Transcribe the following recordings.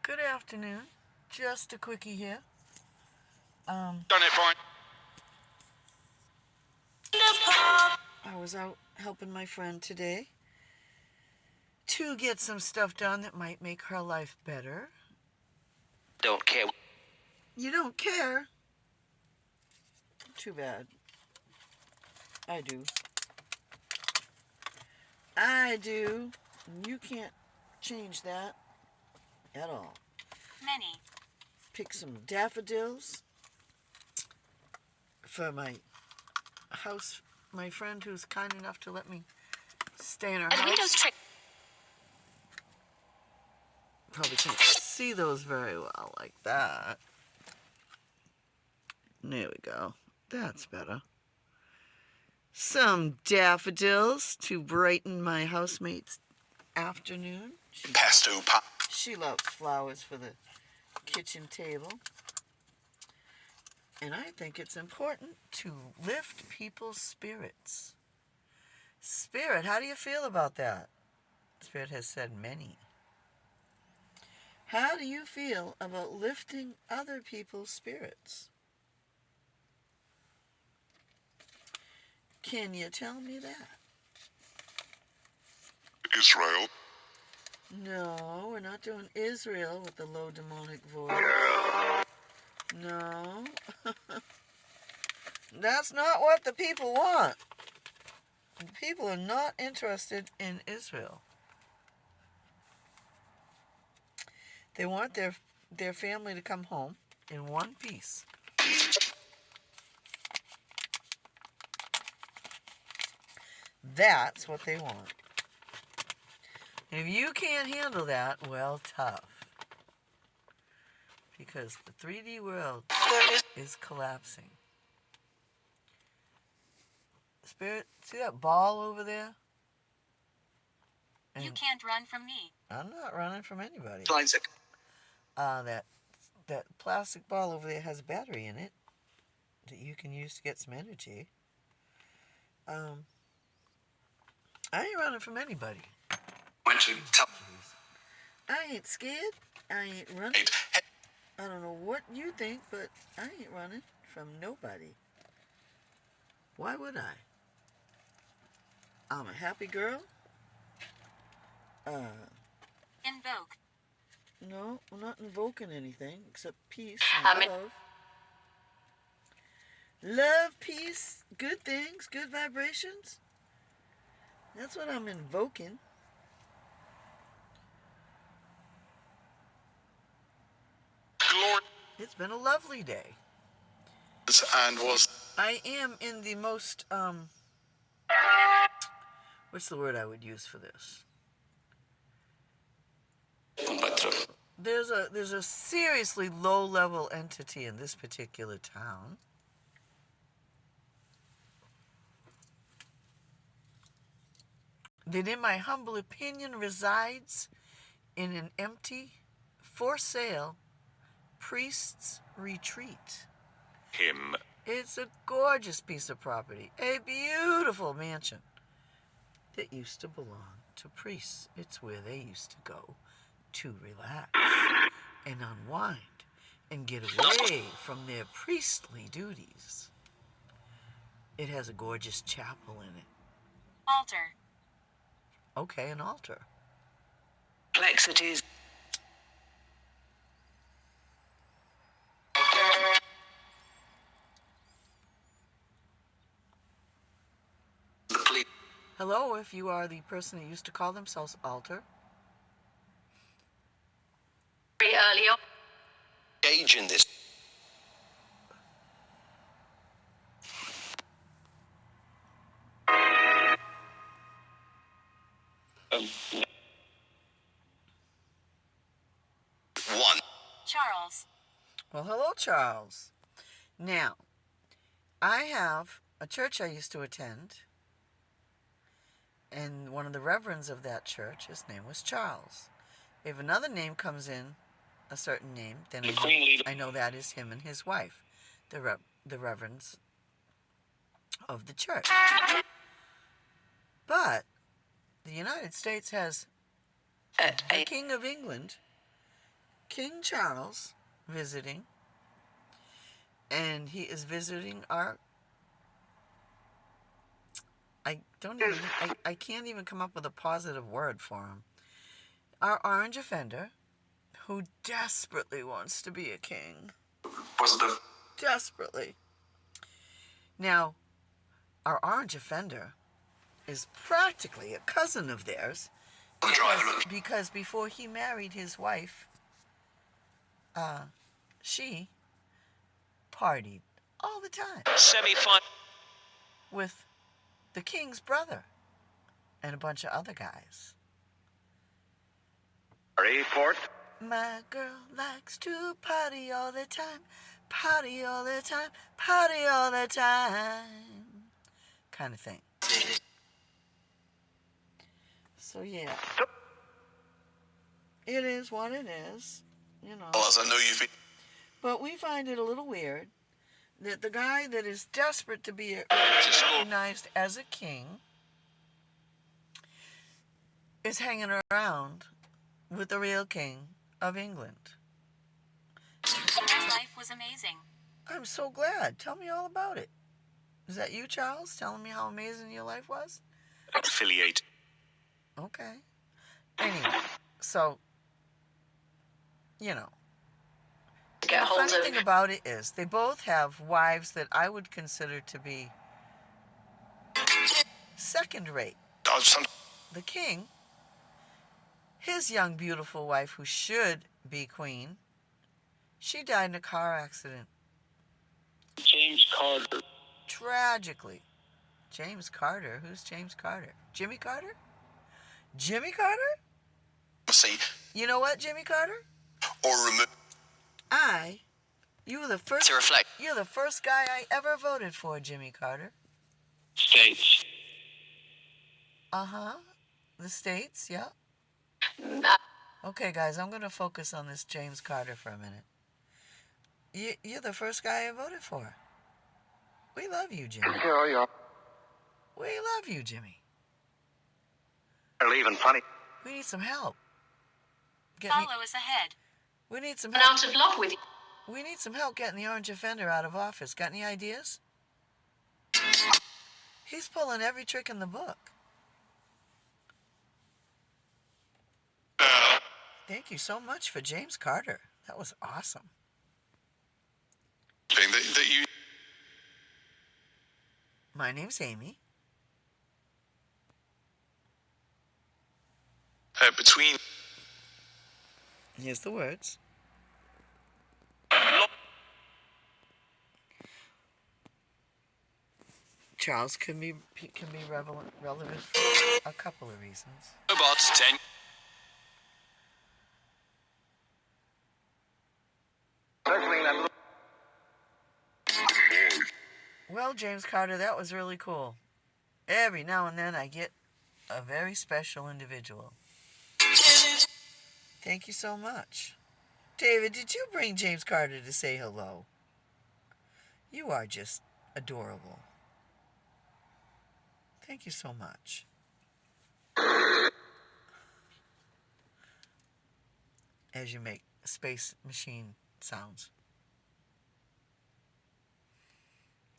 Good afternoon. Just a quickie here. Done it, Brian. I was out helping my friend today to get some stuff done that might make her life better. Don't care. You don't care? Too bad. I do. I do. You can't change that at all. Many. Pick some daffodils for my house, my friend who's kind enough to let me stay in her house. Windows trick. Probably can't see those very well like that. There we go. That's better. Some daffodils to brighten my housemate's afternoon. She loves flowers for the kitchen table. And I think it's important to lift people's spirits. Spirit, how do you feel about that? Spirit has said many. How do you feel about lifting other people's spirits? Can you tell me that? Israel. No, we're not doing Israel with the low demonic voice. No. That's not what the people want. The people are not interested in Israel. They want their family to come home in one piece. That's what they want. And if you can't handle that, well, tough. Because the 3D world is collapsing. Spirit, see that ball over there? And You can't run from me. I'm not running from anybody. Isaac. That plastic ball over there has a battery in it that you can use to get some energy. I ain't running from anybody. I ain't scared. I ain't running. I don't know what you think, but I ain't running from nobody. Why would I? I'm a happy girl. Invoke. No, I'm not invoking anything except peace and love. Love, peace, good things, good vibrations. That's what I'm invoking. Glory. It's been a lovely day. And was. I am in the most, what's the word I would use for this? There's a seriously low-level entity in this particular town. That in my humble opinion resides in an empty, for sale, priest's retreat. Him. It's a gorgeous piece of property, a beautiful mansion that used to belong to priests. It's where they used to go to relax and unwind and get away from their priestly duties. It has a gorgeous chapel in it. Altar. Okay, an altar. Complexities. Hello, if you are the person that used to call themselves altar. Very early on. Age in this. One. Charles. Well, hello, Charles. Now, I have a church I used to attend, and one of the reverends of that church, his name was Charles. If another name comes in, a certain name, then I know that is him and his wife, the reverends of the church. But the United States has the King of England King Charles visiting, and he is visiting our, I can't even come up with a positive word for him. Our orange offender, who desperately wants to be a king. Positive. Desperately. Now, our orange offender is practically a cousin of theirs because before he married his wife, she partied all the time Semi-final. with the king's brother and a bunch of other guys. Report. My girl likes to party all the time, party all the time, party all the time, kind of thing. So yeah, it is what it is, you know. Well, as I know you've been. But we find it a little weird that the guy that is desperate to be recognized as a king is hanging around with the real king of England. My life was amazing. I'm so glad. Tell me all about it. Is that you, Charles, telling me how amazing your life was? Affiliate. Okay. Anyway, so, you know. Get The hold funny of. thing about it is they both have wives that I would consider to be second rate. The king, his young, beautiful wife, who should be queen, she died in a car accident. James Carter. Tragically. James Carter? Who's James Carter? Jimmy Carter? Jimmy Carter? See. You know what, Jimmy Carter? Or remove. You were the first. To reflect. You're the first guy I ever voted for, Jimmy Carter. States. The States, yeah. Nah. Okay, guys, I'm going to focus on this James Carter for a minute. You're the first guy I voted for. We love you, Jimmy. We love you, Jimmy. They're leaving funny. We need some help. Follow us ahead. We need some I'm help. out of love with you. We need some help getting the orange offender out of office. Got any ideas? He's pulling every trick in the book. Thank you so much for James Carter. That was awesome. That you. My name's Amy. Between. Here's the words. Charles can be relevant for a couple of reasons. Robots 10. Well, James Carter, that was really cool. Every now and then I get a very special individual. Thank you so much. David, did you bring James Carter to say hello? You are just adorable. Thank you so much. As you make space machine sounds.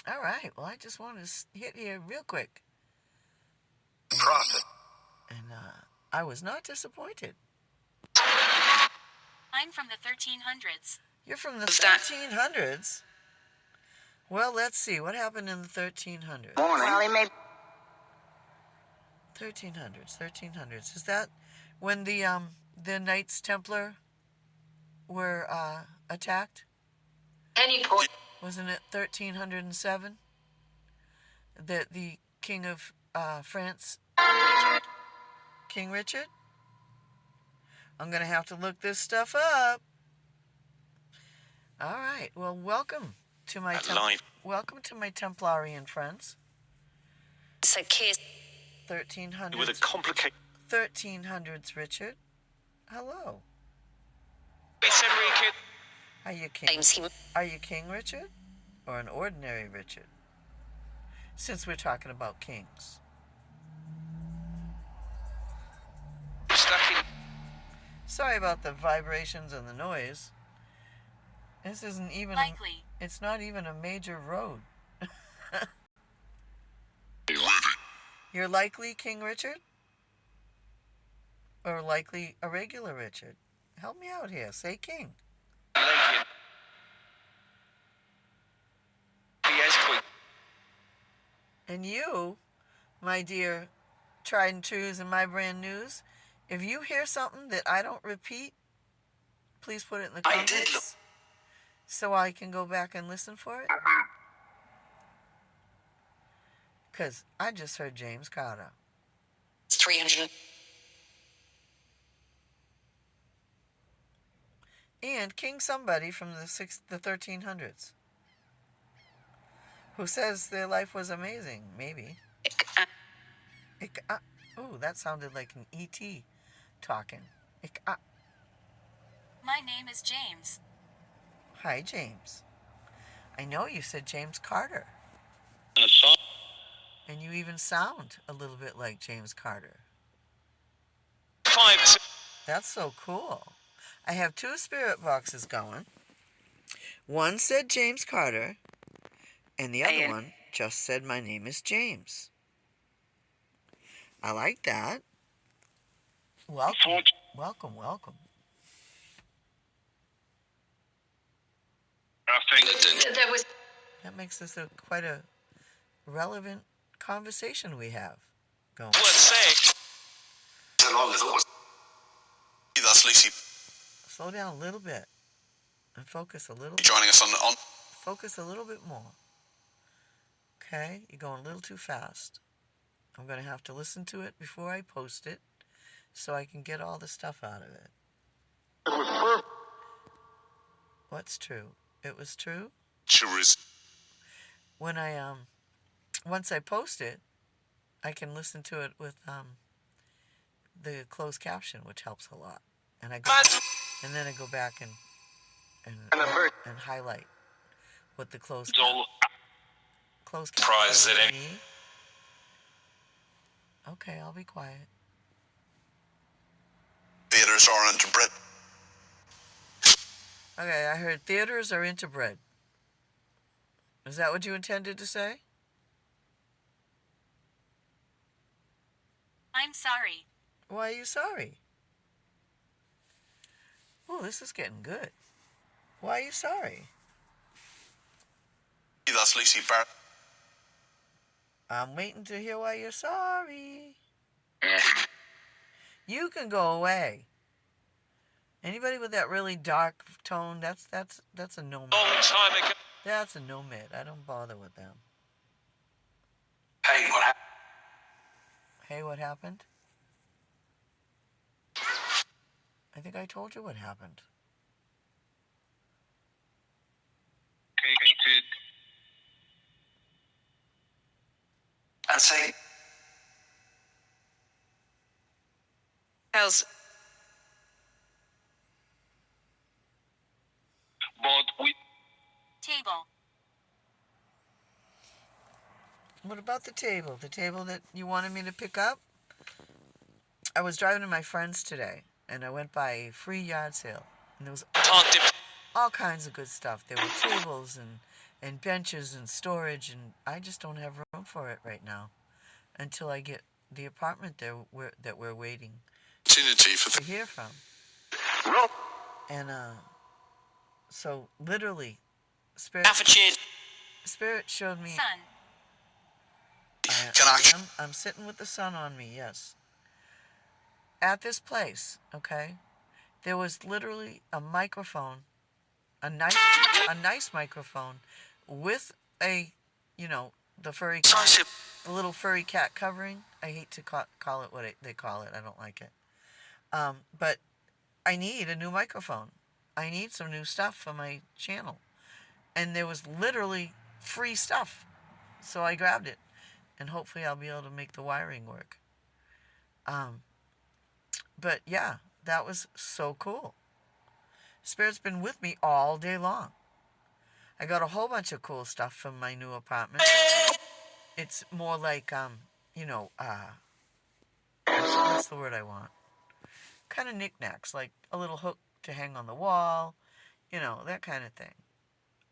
All right, well, I just want to hit here real quick. Profit. And I was not disappointed. I'm from the 1300s. You're from the 1300s? Well, let's see. What happened in the 1300s? Well, he may 1300s. Is that when the Knights Templar were attacked? Any point. Wasn't it 1307? That the King of France, King Richard? I'm going to have to look this stuff up. All right. Well, welcome to my Templarian friends. It's a kiss. 1300s. With a complicated. 1300s, Richard. Hello. It's Enrique. Are you King Richard or an ordinary Richard? Since we're talking about kings. Sorry about the vibrations and the noise. This isn't even Likely. it's not even a major road. You're likely King Richard? Or likely a regular Richard? Help me out here. Say King. And you, my dear tried and trues and my brand news, if you hear something that I don't repeat, please put it in the comments so I can go back and listen for it. Because I just heard James Carter. 300. And King somebody from the 1300s who says their life was amazing. Maybe. Ooh, that sounded like an E.T. talking. My name is James. Hi, James. I know you said James Carter. And you even sound a little bit like James Carter. That's so cool. I have 2 spirit boxes going. One said James Carter, and the other one just said my name is James. I like that. Welcome, welcome, welcome. That makes this quite a relevant conversation we have going. Slow down a little bit and focus a little bit. Joining us on Focus a little bit more. Okay? You're going a little too fast. I'm going to have to listen to it before I post it so I can get all the stuff out of it. What's true? It was true? When I once I post it, I can listen to it with the closed caption, which helps a lot. And then I go back and highlight what the closed caption would be. Okay, I'll be quiet. Theaters are into bread. Okay, I heard theaters are into bread. Is that what you intended to say? I'm sorry. Why are you sorry? Oh, this is getting good. Why are you sorry? That's Lucy Barrett. I'm waiting to hear why you're sorry. You can go away. Anybody with that really dark tone, that's a no-mid. That's a no-mid. I don't bother with them. Hey, what happened? Hey, what happened? I think I told you what happened. And say, How's but we table? What about the table? The table that you wanted me to pick up? I was driving to my friend's today, and I went by a free yard sale, and there was all kinds of good stuff. There were tables and benches and storage, and I just don't have room for it right now until I get the apartment there that we're waiting to hear from. And so literally, Spirit showed me. Sun. I'm sitting with the sun on me, yes. At this place, okay, there was literally a microphone, a nice microphone with a, the furry cat, the little furry cat covering. I hate to call it what they call it. I don't like it. But I need a new microphone. I need some new stuff for my channel. And there was literally free stuff. So I grabbed it. And hopefully I'll be able to make the wiring work. But yeah, that was so cool. Spirit's been with me all day long. I got a whole bunch of cool stuff from my new apartment. It's more like, what's the word I want? kind of knickknacks, like a little hook to hang on the wall, that kind of thing.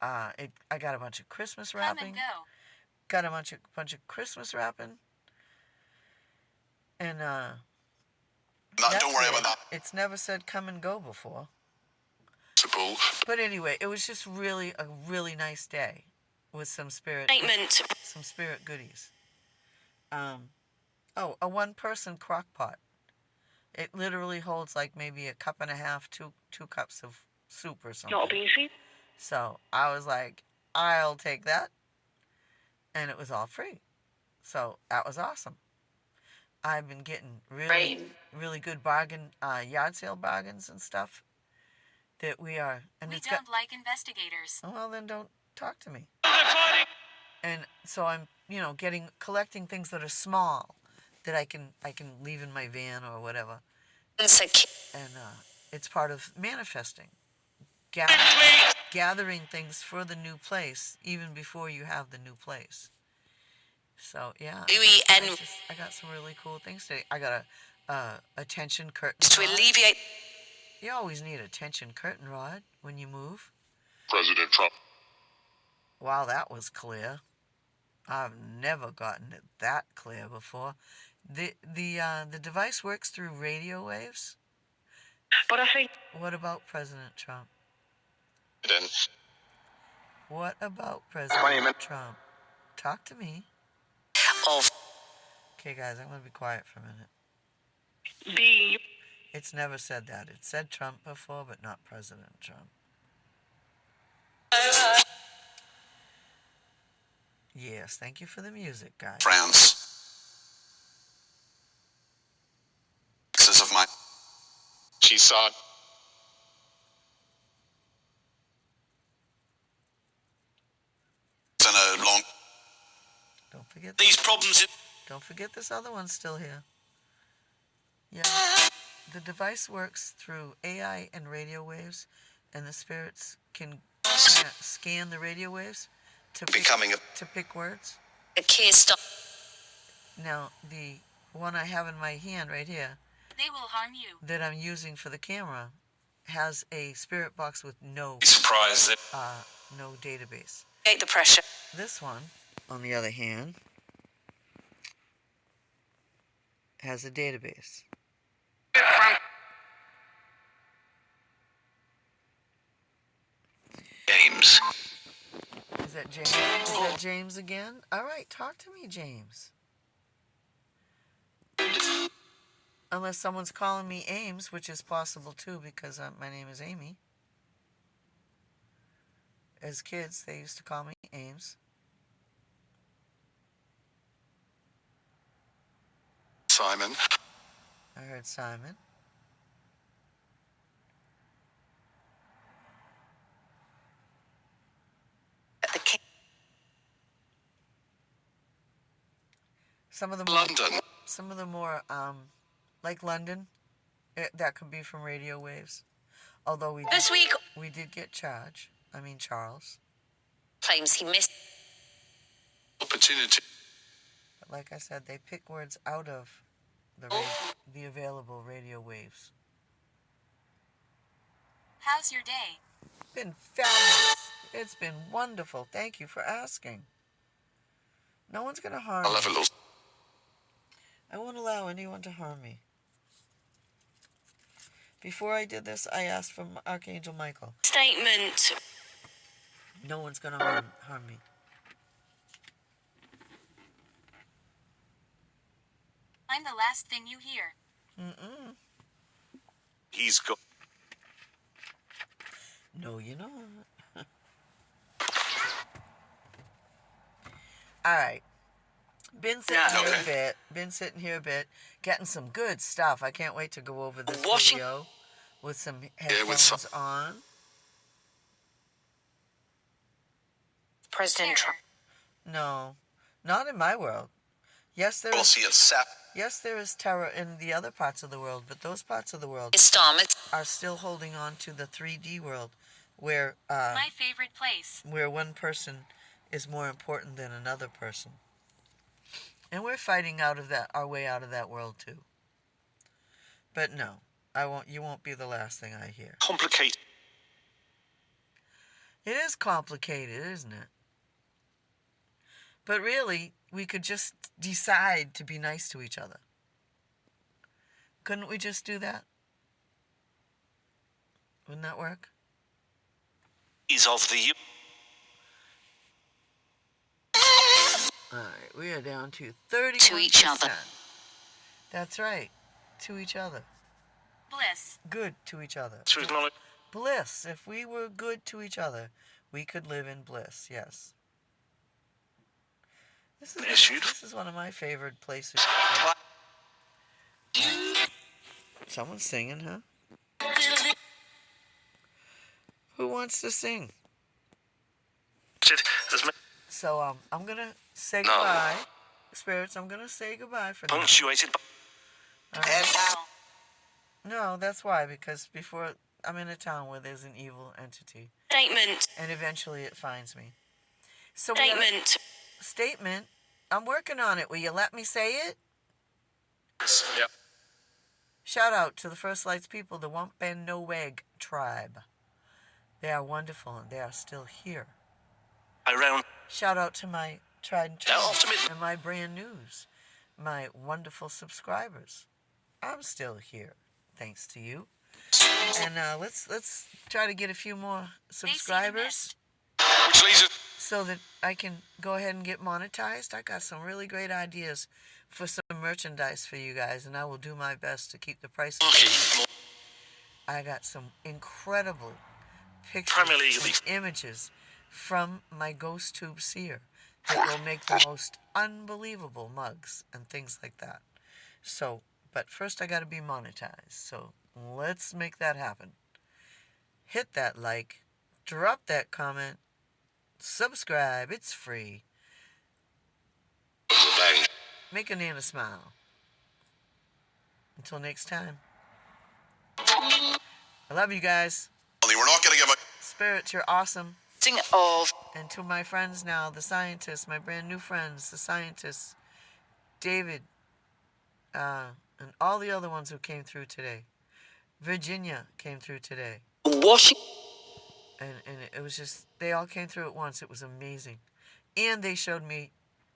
I got a bunch of Christmas Come wrapping. and go. Got a bunch of Christmas wrapping, and Don't worry about that. It's never said come and go before. Simple. But anyway, it was just really a really nice day with some spirit goodies. A one-person crock pot. It literally holds like maybe a cup and a half, two cups of soup or something. Not easy. So I was like, I'll take that. And it was all free. So that was awesome. I've been getting really good bargain, yard sale bargains and stuff that we are. And We it's don't like investigators. well, then don't talk to me. And so I'm, collecting things that are small that I can leave in my van or whatever. And it's part of manifesting. Gathering things for the new place even before you have the new place. So yeah, I got some really cool things today. I got a tension curtain rod. alleviate. You always need a tension curtain rod when you move. President.Trump. Wow, that was clear. I've never gotten it that clear before. The device works through radio waves. But I think What about President.Trump? Then What about President.Trump? Talk to me. Of. Okay, guys, I'm going to be quiet for a minute. the It's never said that. It said Trump before, but not President.Trump. Yes, thank you for the music, guys. France. Exes of mine. She saw. In a long. Don't forget These problems. Don't forget this other one's still here. Yeah. The device works through AI and radio waves, and the spirits can scan the radio waves to pick words. The key stop. Now, the one I have in my hand right here They will harm you. that I'm using for the camera has a spirit box with no database. Take the pressure. This one, on the other hand, has a database. Games. Is that James? Is that James again? All right, talk to me, James. Unless someone's calling me Ames, which is possible too, because my name is Amy. As kids, they used to call me Ames. Simon. I heard Simon. The key. Some of them London. Some of them more like London. That could be from radio waves. Although This week we did get Charles. claims he missed. Opportunity. But like I said, they pick words out of the available radio waves. How's your day? Been fabulous. It's been wonderful. Thank you for asking. No one's gonna harm I'll have a me. little. I won't allow anyone to harm me. Before I did this, I asked from Archangel Michael. Statement. No one's gonna harm me. I'm the last thing you hear. Mm-mm. He's got. No, you're not. All right. Been sitting here a bit, getting some good stuff. I can't wait to go over this video with some headphones on. President.Trump. No, not in my world. Yes, there We'll is. see it sap. Yes, there is terror in the other parts of the world, but those parts of the world are still holding on to the 3D world, where My favorite place. where one person is more important than another person. And we're fighting our way out of that world too. But no, You won't be the last thing I hear. Complicated. It is complicated, isn't it? But really, we could just decide to be nice to each other. Couldn't we just do that? Wouldn't that work? Is of the Alright, we are down to 31%. To each other. That's right. To each other. Bliss. Good to each other. to acknowledge. Bliss. If we were good to each other, we could live in bliss. Yes. This is one of my favorite places. Someone's singing, huh? Who wants to sing? So I'm gonna say goodbye, spirits. I'm gonna say goodbye for now. Punctuated by No, that's why, because before I'm in a town where there's an evil entity, Statement. and eventually it finds me. So we gotta- Statement. Statement. I'm working on it. Will you let me say it? Yep. Shout out to the First Lights people, the Wampanoag tribe. They are wonderful and they are still here. Around. Shout out to my tried and true Ultimate. and my brand news, my wonderful subscribers. I'm still here, thanks to you. And let's try to get a few more subscribers Which leads us. so that I can go ahead and get monetized. I got some really great ideas for some merchandise for you guys, and I will do my best to keep the prices down. I got some incredible pictures Primarily and images from my ghost tube seer that will make the most unbelievable mugs and things like that. So, but first I got to be monetized. So let's make that happen. Hit that like, drop that comment, subscribe. It's free. Bang. Make a Nana smile. Until next time. I love you guys. We're not going to give a. Spirits, you're awesome. Of. And to my friends now, the scientists, my brand new friends, the scientists, David, and all the other ones who came through today. Virginia came through today. Washington. And it was just, they all came through at once. It was amazing. And they showed me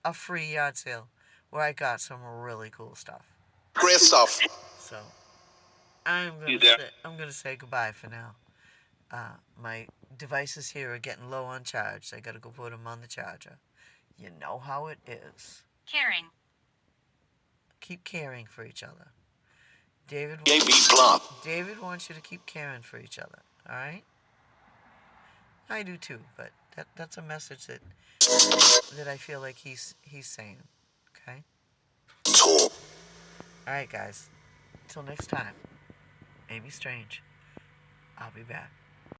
a free yard sale where I got some really cool stuff. Great stuff. So I'm gonna say goodbye for now. My devices here are getting low on charge. I gotta go put them on the charger. You know how it is. Caring. Keep caring for each other. David wants you to keep caring for each other. All right? I do too, but that's a message that I feel like he's saying. Okay? All right, guys. Until next time. Maybe strange. I'll be back.